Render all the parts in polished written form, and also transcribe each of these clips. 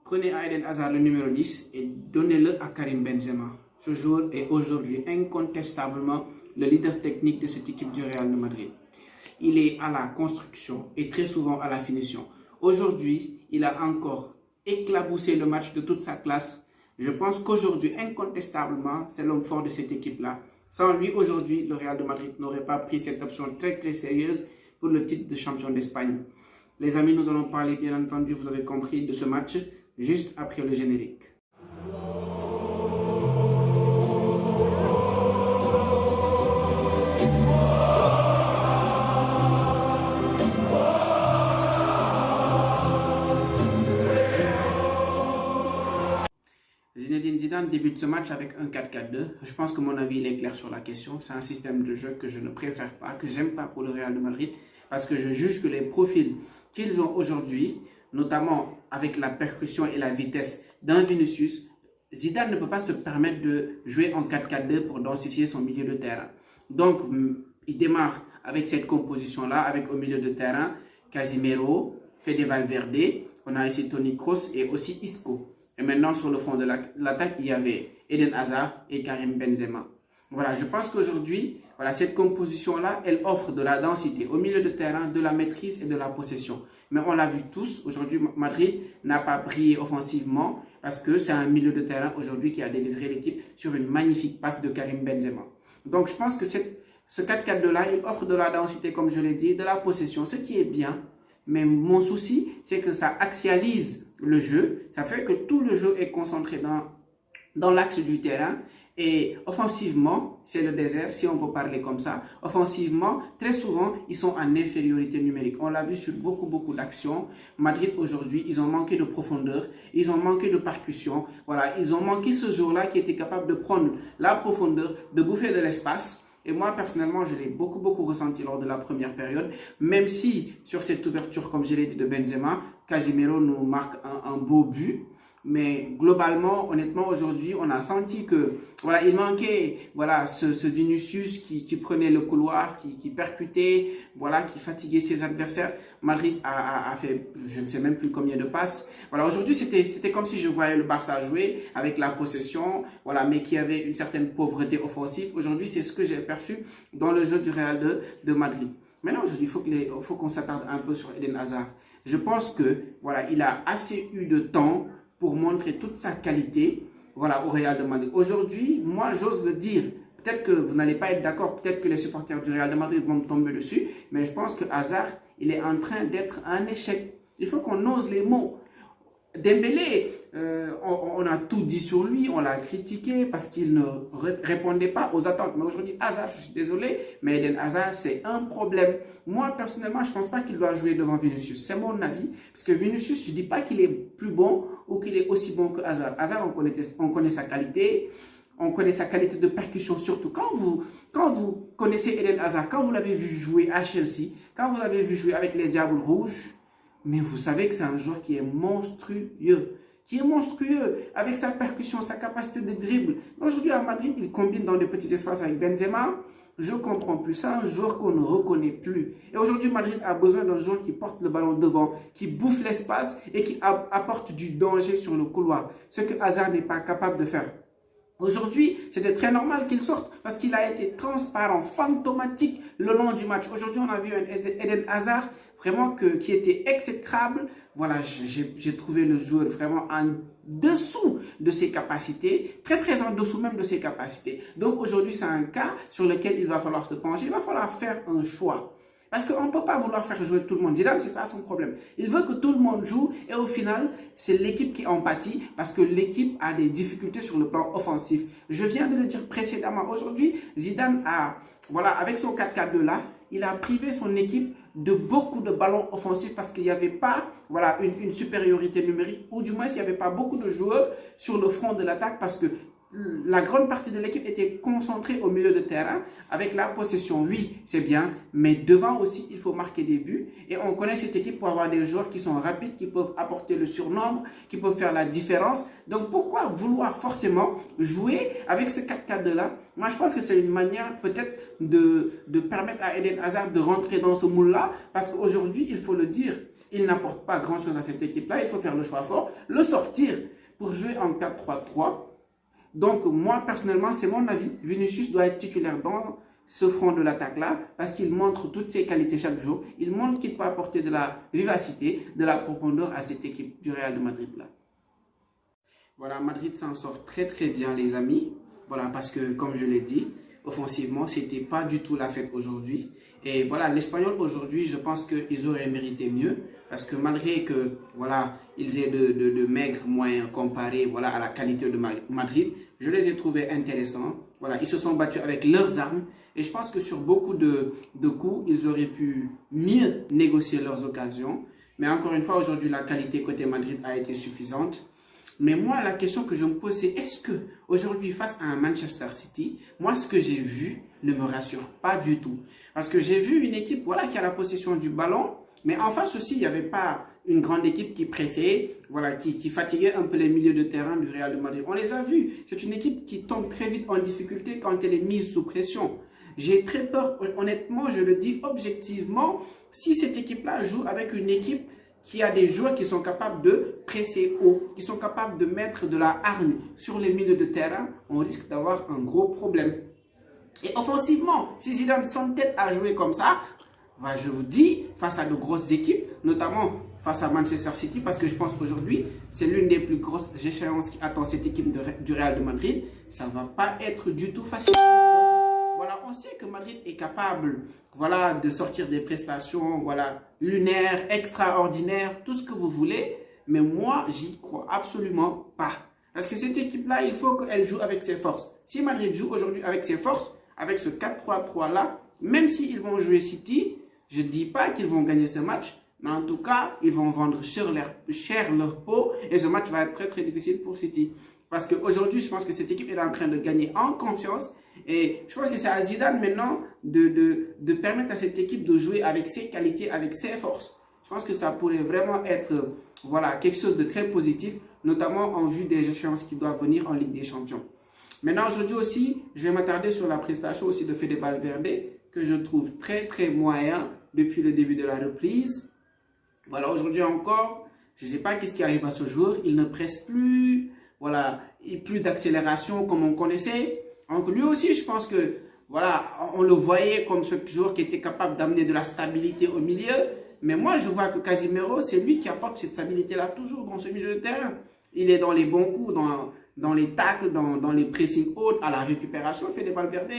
Prenez à Eden Hazard le numéro 10 et donnez-le à Karim Benzema. Ce joueur est aujourd'hui incontestablement le leader technique de cette équipe du Real de Madrid. Il est à la construction et très souvent à la finition. Aujourd'hui, il a encore éclaboussé le match de toute sa classe. Je pense qu'aujourd'hui, incontestablement, c'est l'homme fort de cette équipe-là. Sans lui, aujourd'hui, le Real de Madrid n'aurait pas pris cette option très sérieuse pour le titre de champion d'Espagne. Les amis, nous allons parler, bien entendu, vous avez compris, de ce match juste après le générique. Zinedine Zidane débute ce match avec un 4-4-2. Je pense que mon avis il est clair sur la question. C'est un système de jeu que je ne préfère pas, que j'aime pas pour le Real de Madrid, parce que je juge que les profils qu'ils ont aujourd'hui, notamment avec la percussion et la vitesse d'un Vinicius, Zidane ne peut pas se permettre de jouer en 4-4-2 pour densifier son milieu de terrain. Donc, il démarre avec cette composition-là, avec au milieu de terrain, Casemiro, Fede Valverde, on a ici Toni Kroos et aussi Isco. Et maintenant, sur le fond de l'attaque, il y avait Eden Hazard et Karim Benzema. Voilà, je pense qu'aujourd'hui, voilà, cette composition-là, elle offre de la densité au milieu de terrain, de la maîtrise et de la possession. Mais on l'a vu tous, aujourd'hui, Madrid n'a pas brillé offensivement parce que c'est un milieu de terrain aujourd'hui qui a délivré l'équipe sur une magnifique passe de Karim Benzema. Donc, je pense que ce 4-4-2-là, il offre de la densité, comme je l'ai dit, de la possession, ce qui est bien. Mais mon souci, c'est que ça axialise le jeu. Ça fait que tout le jeu est concentré dans l'axe du terrain. Et offensivement, c'est le désert, si on peut parler comme ça. Offensivement, très souvent, ils sont en infériorité numérique. On l'a vu sur beaucoup d'actions. Madrid, aujourd'hui, ils ont manqué de profondeur. Ils ont manqué de percussion. Voilà, ils ont manqué ce jour-là qui était capable de prendre la profondeur, de bouffer de l'espace. Et moi, personnellement, je l'ai beaucoup ressenti lors de la première période. Même si, sur cette ouverture, comme je l'ai dit, de Benzema, Casemiro nous marque un beau but. Mais globalement, honnêtement, aujourd'hui, on a senti que voilà, il manquait voilà, ce Vinicius qui prenait le couloir, qui percutait, voilà, qui fatiguait ses adversaires. Madrid a fait, je ne sais même plus combien de passes. Voilà, aujourd'hui, c'était comme si je voyais le Barça jouer avec la possession, voilà, mais qui avait une certaine pauvreté offensive. Aujourd'hui, c'est ce que j'ai perçu dans le jeu du Real de Madrid. Maintenant, aujourd'hui, il faut qu'on s'attarde un peu sur Eden Hazard. Je pense que voilà, il a assez eu de temps pour montrer toute sa qualité, voilà, au Real de Madrid. Aujourd'hui, moi, j'ose le dire, peut-être que vous n'allez pas être d'accord, peut-être que les supporters du Real de Madrid vont me tomber dessus, mais je pense que Hazard, il est en train d'être un échec. Il faut qu'on ose les mots. Dembélé, on a tout dit sur lui, on l'a critiqué parce qu'il ne répondait pas aux attentes. Mais aujourd'hui, Hazard, je suis désolé, mais Eden Hazard, c'est un problème. Moi, personnellement, je ne pense pas qu'il doit jouer devant Vinicius. C'est mon avis. Parce que Vinicius, je ne dis pas qu'il est plus bon ou qu'il est aussi bon que Hazard. Hazard, on connaît sa qualité. On connaît sa qualité de percussion surtout. Quand vous connaissez Eden Hazard, quand vous l'avez vu jouer à Chelsea, quand vous l'avez vu jouer avec les Diables Rouges, mais vous savez que c'est un joueur qui est monstrueux. Avec sa percussion, sa capacité de dribble. Aujourd'hui, à Madrid, il combine dans des petits espaces avec Benzema. Je ne comprends plus. C'est un joueur qu'on ne reconnaît plus. Et aujourd'hui, Madrid a besoin d'un joueur qui porte le ballon devant, qui bouffe l'espace et qui apporte du danger sur le couloir. Ce que Hazard n'est pas capable de faire. Aujourd'hui, c'était très normal qu'il sorte parce qu'il a été transparent, fantomatique le long du match. Aujourd'hui, on a vu un Eden Hazard vraiment qui était exécrable. Voilà, j'ai trouvé le joueur vraiment en dessous de ses capacités, très en dessous même de ses capacités. Donc aujourd'hui, c'est un cas sur lequel il va falloir se pencher. Il va falloir faire un choix. Parce qu'on ne peut pas vouloir faire jouer tout le monde. Zidane, c'est ça son problème. Il veut que tout le monde joue et au final, c'est l'équipe qui en pâtit parce que l'équipe a des difficultés sur le plan offensif. Je viens de le dire précédemment. Aujourd'hui, Zidane voilà, avec son 4-4-2 là, il a privé son équipe de beaucoup de ballons offensifs parce qu'il n'y avait pas voilà, une supériorité numérique ou du moins il n'y avait pas beaucoup de joueurs sur le front de l'attaque parce que la grande partie de l'équipe était concentrée au milieu de terrain avec la possession. Oui, c'est bien, mais devant aussi, il faut marquer des buts. Et on connaît cette équipe pour avoir des joueurs qui sont rapides, qui peuvent apporter le surnombre, qui peuvent faire la différence. Donc, pourquoi vouloir forcément jouer avec ce 4-4-2-là? Moi, je pense que c'est une manière peut-être de permettre à Eden Hazard de rentrer dans ce moule-là. Parce qu'aujourd'hui, il faut le dire, il n'apporte pas grand-chose à cette équipe-là. Il faut faire le choix fort, le sortir pour jouer en 4-3-3. Donc, moi, personnellement, c'est mon avis. Vinicius doit être titulaire dans ce front de l'attaque-là parce qu'il montre toutes ses qualités chaque jour. Il montre qu'il peut apporter de la vivacité, de la profondeur à cette équipe du Real de Madrid-là. Voilà, Madrid s'en sort très très bien, les amis. Voilà, parce que, comme je l'ai dit, offensivement, c'était pas du tout la fête aujourd'hui. Et voilà, l'Espagnol aujourd'hui, je pense qu'ils auraient mérité mieux. Parce que malgré que, voilà, ils aient de maigres moyens comparés, voilà, à la qualité de Madrid, je les ai trouvés intéressants. Voilà, ils se sont battus avec leurs armes. Et je pense que sur beaucoup de coups, ils auraient pu mieux négocier leurs occasions. Mais encore une fois, aujourd'hui, la qualité côté Madrid a été suffisante. Mais moi, la question que je me pose, c'est est-ce que aujourd'hui, face à un Manchester City, moi, ce que j'ai vu ne me rassure pas du tout. Parce que j'ai vu une équipe, voilà, qui a la possession du ballon, mais en face aussi, il n'y avait pas une grande équipe qui pressait, voilà, qui fatiguait un peu les milieux de terrain du Real de Madrid. On les a vus. C'est une équipe qui tombe très vite en difficulté quand elle est mise sous pression. J'ai très peur, honnêtement, je le dis objectivement, si cette équipe-là joue avec une équipe qui a des joueurs qui sont capables de presser haut, qui sont capables de mettre de la hargne sur les milieux de terrain, on risque d'avoir un gros problème. Et offensivement, si Zidane s'entête à jouer comme ça, bah je vous dis, face à de grosses équipes, notamment face à Manchester City, parce que je pense qu'aujourd'hui, c'est l'une des plus grosses échéances qui attend cette équipe du Real de Madrid, ça ne va pas être du tout facile. Voilà, on sait que Madrid est capable, voilà, de sortir des prestations, voilà, lunaires, extraordinaires, tout ce que vous voulez. Mais moi, j'y crois absolument pas. Parce que cette équipe-là, il faut qu'elle joue avec ses forces. Si Madrid joue aujourd'hui avec ses forces, avec ce 4-3-3-là, même s'ils vont jouer City, je ne dis pas qu'ils vont gagner ce match, mais en tout cas, ils vont vendre cher leur peau et ce match va être très très difficile pour City. Parce qu'aujourd'hui, je pense que cette équipe est en train de gagner en confiance. Et je pense que c'est à Zidane maintenant de permettre à cette équipe de jouer avec ses qualités, avec ses forces. Je pense que ça pourrait vraiment être voilà, quelque chose de très positif, notamment en vue des échéances qui doivent venir en Ligue des Champions. Maintenant, aujourd'hui aussi, je vais m'attarder sur la prestation aussi de Fede Valverde, que je trouve très très moyen depuis le début de la reprise. Voilà, aujourd'hui encore, je ne sais pas qu'est-ce qui arrive à ce jour. Il ne presse plus, voilà, plus d'accélération comme on connaissait. Donc lui aussi, je pense que, voilà, on le voyait comme ce joueur qui était capable d'amener de la stabilité au milieu. Mais moi, je vois que Casemiro, c'est lui qui apporte cette stabilité-là toujours dans ce milieu de terrain. Il est dans les bons coups, dans les tacles, dans les pressings hauts, à la récupération, Fede Valverde.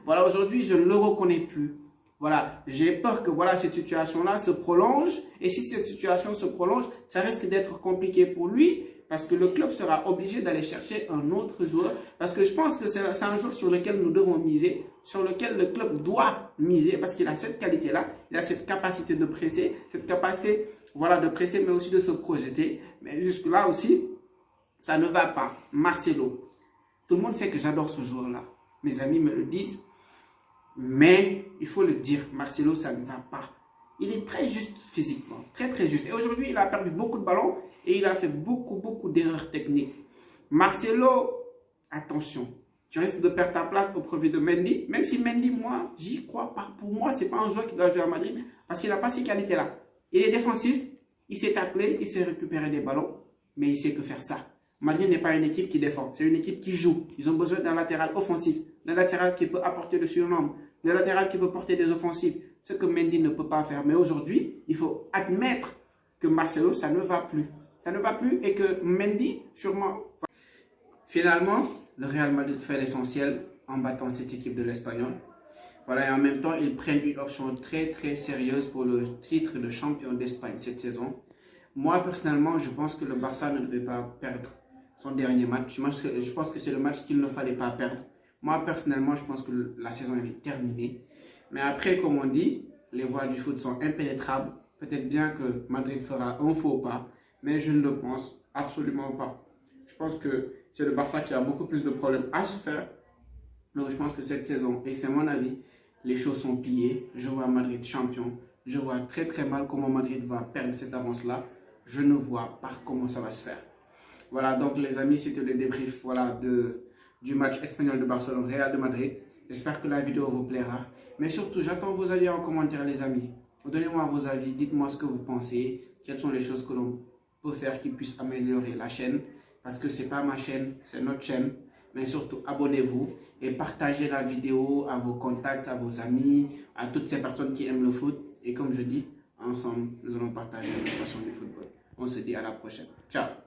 Voilà, aujourd'hui, je ne le reconnais plus. Voilà, j'ai peur que voilà, cette situation-là se prolonge. Et si cette situation se prolonge, ça risque d'être compliqué pour lui. Parce que le club sera obligé d'aller chercher un autre joueur. Parce que je pense que c'est un joueur sur lequel nous devons miser. Sur lequel le club doit miser. Parce qu'il a cette qualité-là. Il a cette capacité de presser. Cette capacité voilà, de presser mais aussi de se projeter. Mais jusque-là aussi, ça ne va pas. Marcelo. Tout le monde sait que j'adore ce joueur-là. Mes amis me le disent. Mais il faut le dire. Marcelo, ça ne va pas. Il est très juste physiquement. Très, très juste. Et aujourd'hui, il a perdu beaucoup de ballons. Et il a fait beaucoup d'erreurs techniques. Marcelo, attention. Tu risques de perdre ta place au profit de Mendy. Même si Mendy, moi, j'y crois pas. Pour moi, ce n'est pas un joueur qui doit jouer à Madrid. Parce qu'il n'a pas ces qualités-là. Il est défensif. Il sait tacler. Il sait récupérer des ballons. Mais il sait que faire ça. Madrid n'est pas une équipe qui défend. C'est une équipe qui joue. Ils ont besoin d'un latéral offensif. D'un latéral qui peut apporter le surnombre. D'un latéral qui peut porter des offensives. Ce que Mendy ne peut pas faire. Mais aujourd'hui, il faut admettre que Marcelo, ça ne va plus. Ça ne va plus et que Mendy, sûrement... Finalement, le Real Madrid fait l'essentiel en battant cette équipe de l'Espagnol. Voilà, et en même temps, ils prennent une option très très sérieuse pour le titre de champion d'Espagne cette saison. Moi, personnellement, je pense que le Barça ne devait pas perdre son dernier match. Je pense que c'est le match qu'il ne fallait pas perdre. Moi, personnellement, je pense que la saison elle est terminée. Mais après, comme on dit, les voies du foot sont impénétrables. Peut-être bien que Madrid fera un faux pas. Mais je ne le pense absolument pas. Je pense que c'est le Barça qui a beaucoup plus de problèmes à se faire. Donc je pense que cette saison, et c'est mon avis, les choses sont pliées. Je vois Madrid champion. Je vois très très mal comment Madrid va perdre cette avance-là. Je ne vois pas comment ça va se faire. Voilà, donc les amis, c'était le débrief voilà, du match espagnol de Barcelone, Real de Madrid. J'espère que la vidéo vous plaira. Mais surtout, j'attends vos avis en commentaire les amis. Donnez-moi vos avis, dites-moi ce que vous pensez. quelles sont les choses que l'on peut faire qui puissent améliorer la chaîne. Parce que ce n'est pas ma chaîne, c'est notre chaîne. Mais surtout, abonnez-vous et partagez la vidéo à vos contacts, à vos amis, à toutes ces personnes qui aiment le foot. Et comme je dis, ensemble, nous allons partager la passion du football. On se dit à la prochaine. Ciao!